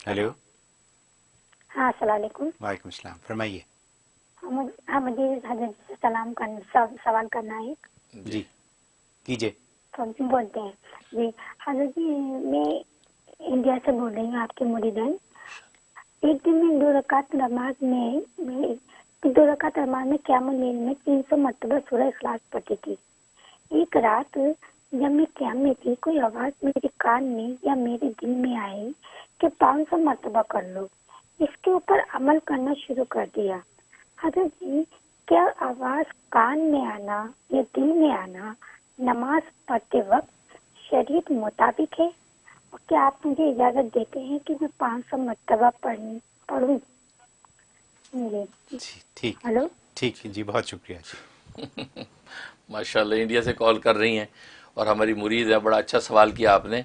Hello. ہاں السلام علیکم. وعلیکم السلام. فرمائیے. مجھے حضرت سے سوال کرنا ہے. جی کیجیے. بولتے ہیں جی. حضرت جی میں انڈیا سے بول رہی ہوں، آپ کے مریدن. ایک دن میں 2 رکعت نماز میں قیام اللیل میں 300 مرتبہ سورہ اخلاص پڑھتی تھی. ایک رات جب میں قیام میں تھی، کوئی آواز میرے کان میں یا میرے دل میں آئی کہ 500 مرتبہ کر لو. اس کے اوپر عمل کرنا شروع کر دیا. حضرت جی کیا آواز کان میں آنا یا دل میں آنا نماز پڑھتے وقت شریعت مطابق ہے؟ اور کیا آپ مجھے اجازت دیتے ہیں کہ میں 500 مرتبہ پڑھوں؟ جی ٹھیک. ہلو. ٹھیک ہے جی، بہت شکریہ جی. ماشاءاللہ انڈیا سے کال کر رہی ہیں اور ہماری مرید ہے. بڑا اچھا سوال کیا آپ نے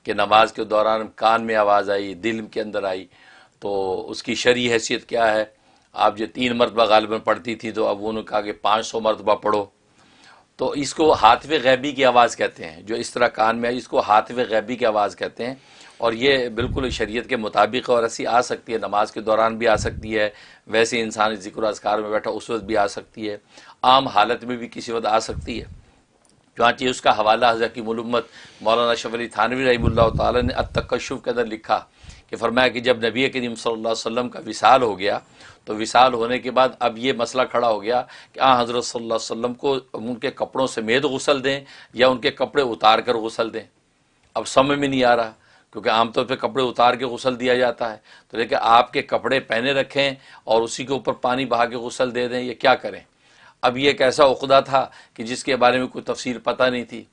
کہ نماز کے دوران کان میں آواز آئی، دل کے اندر آئی، تو اس کی شرعی حیثیت کیا ہے؟ آپ جو 3 مرتبہ غالباً پڑھتی تھی تو اب انہوں نے کہا کہ 500 مرتبہ پڑھو. تو اس کو ہاتف غیبی کی آواز کہتے ہیں. جو اس طرح کان میں آئی اس کو ہاتف غیبی کی آواز کہتے ہیں، اور یہ بالکل شریعت کے مطابق اور ایسی آ سکتی ہے. نماز کے دوران بھی آ سکتی ہے، ویسے انسان ذکر و اذکار میں بیٹھا اس وقت بھی آ سکتی ہے، عام حالت میں بھی کسی وقت آ سکتی ہے. چنانچہ اس کا حوالہ حضرت کی ملمت مولانا اشرف علی تھانوی رحمہ اللہ تعالی نے التکشف کے اندر لکھا کہ فرمایا کہ جب نبی کریم صلی اللہ علیہ وسلم کا وصال ہو گیا تو وصال ہونے کے بعد اب یہ مسئلہ کھڑا ہو گیا کہ حضرت صلی اللہ علیہ وسلم کو ان کے کپڑوں سمیت غسل دیں یا ان کے کپڑے اتار کر غسل دیں. اب سمجھ میں نہیں آ رہا، کیونکہ عام طور پہ کپڑے اتار کے غسل دیا جاتا ہے. تو لیکن آپ کے کپڑے پہنے رکھیں اور اسی کے اوپر پانی بہا کے غسل دے دیں، یہ کیا کریں؟ اب یہ ایک ایسا عقدہ تھا کہ جس کے بارے میں کوئی تفصیل پتہ نہیں تھی.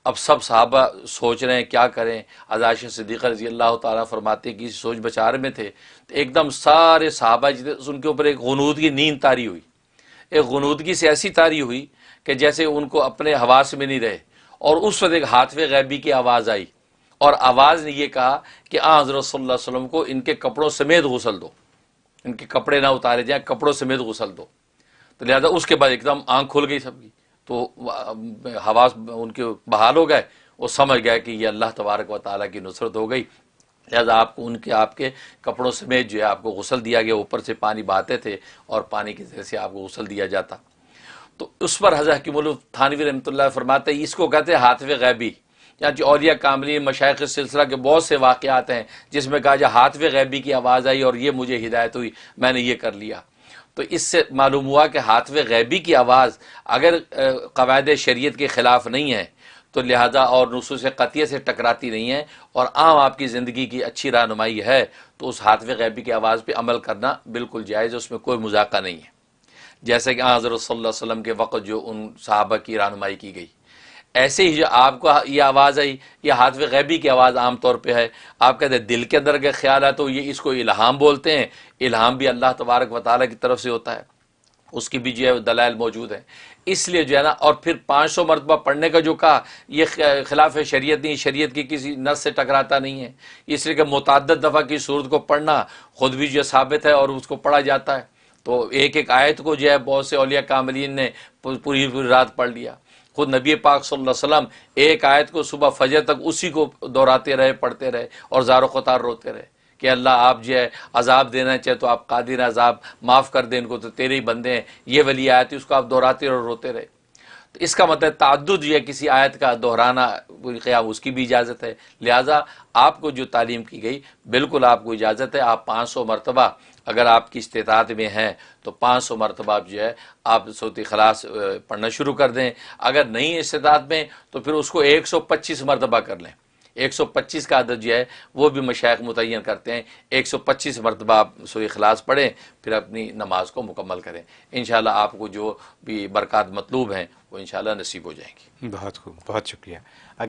اب سب صحابہ سوچ رہے ہیں کیا کریں. عائشہ صدیقہ رضی اللہ تعالیٰ فرماتے کہ سوچ بچار میں تھے تو ایک دم سارے صحابہ جتنے ان کے اوپر ایک غنودگی نیند طاری ہوئی. ایک غنودگی سے ایسی طاری ہوئی کہ جیسے ان کو اپنے حواس میں نہیں رہے. اور اس وقت ایک ہاتف غیبی کی آواز آئی، اور آواز نے یہ کہا کہ حضرت صلی اللہ علیہ وسلم کو ان کے کپڑوں سمیت غسل دو، ان کے کپڑے نہ اتارے جائیں، کپڑوں سمیت غسل دو. تو لہذا اس کے بعد ایک دم آنکھ کھل گئی سب کی، تو حواس ان کے بحال ہو گئے. وہ سمجھ گئے کہ یہ اللہ تبارک و تعالیٰ کی نصرت ہو گئی. لہذا آپ کو آپ کے کپڑوں سمیت جو ہے آپ کو غسل دیا گیا. اوپر سے پانی بہاتے تھے اور پانی کی ذریعے سے آپ کو غسل دیا جاتا. تو اس پر حضرت حکیم تھانوی رحمۃ اللہ فرماتے ہیں اس کو کہتے ہیں ہاتف غیبی. یہاں جو اولیاء کاملین مشائخ سلسلہ کے بہت سے واقعات ہیں جس میں کہا جائے ہاتف غیبی کی آواز آئی اور یہ مجھے ہدایت ہوئی، میں نے یہ کر لیا. تو اس سے معلوم ہوا کہ ہاتف غیبی کی آواز اگر قواعد شریعت کے خلاف نہیں ہے تو لہذا اور نصوص قطعیہ سے ٹکراتی نہیں ہے اور عام آپ کی زندگی کی اچھی رہنمائی ہے، تو اس ہاتف غیبی کی آواز پہ عمل کرنا بالکل جائز ہے، اس میں کوئی مذاقہ نہیں ہے. جیسے کہ حضرت صلی اللہ علیہ وسلم کے وقت جو ان صحابہ کی رہنمائی کی گئی، ایسے ہی جو آپ کو یہ آواز آئی یہ ہاتف غیبی کی آواز عام طور پہ ہے. آپ کہتے ہیں دل کے اندر کا خیال ہے تو یہ اس کو الہام بولتے ہیں. الہام بھی اللہ تبارک و تعالیٰ کی طرف سے ہوتا ہے، اس کی بھی جو ہے دلائل موجود ہیں. اس لیے جو ہے نا، اور پھر 500 مرتبہ پڑھنے کا جو کہا یہ خلاف شریعت نہیں، شریعت کی کسی نص سے ٹکراتا نہیں ہے. اس لیے کہ متعدد دفعہ کی صورت کو پڑھنا خود بھی جو ثابت ہے اور اس کو پڑھا جاتا ہے. تو ایک ایک آیت کو جو ہے بہت سے اولیاء کاملین نے پوری رات پڑھ لیا. خود نبی پاک صلی اللہ علیہ وسلم ایک آیت کو صبح فجر تک اسی کو دہراتے رہے، پڑھتے رہے اور زار و قطار روتے رہے کہ اللہ آپ جو ہے عذاب دینا چاہے تو آپ قادر عذاب معاف کر دیں ان کو، تو تیرے ہی بندے ہیں. یہ ولی آیت اس کو آپ دہراتے اور روتے رہے. تو اس کا مطلب تعدد جو ہے کسی آیت کا دہرانا قیام اس کی بھی اجازت ہے. لہٰذا آپ کو جو تعلیم کی گئی بالکل آپ کو اجازت ہے. آپ 500 مرتبہ اگر آپ کی استطاعت میں ہیں تو 500 مرتبہ آپ جو ہے آپ سورۃ اخلاص پڑھنا شروع کر دیں. اگر نہیں استطاعت میں تو پھر اس کو 125 مرتبہ کر لیں. 125 کا عدد جو ہے وہ بھی مشائخ متعین کرتے ہیں. 125 مرتبہ آپ سورۃ اخلاص پڑھیں، پھر اپنی نماز کو مکمل کریں. انشاءاللہ آپ کو جو بھی برکات مطلوب ہیں وہ انشاءاللہ نصیب ہو جائیں گی. بہت خوب، بہت شکریہ.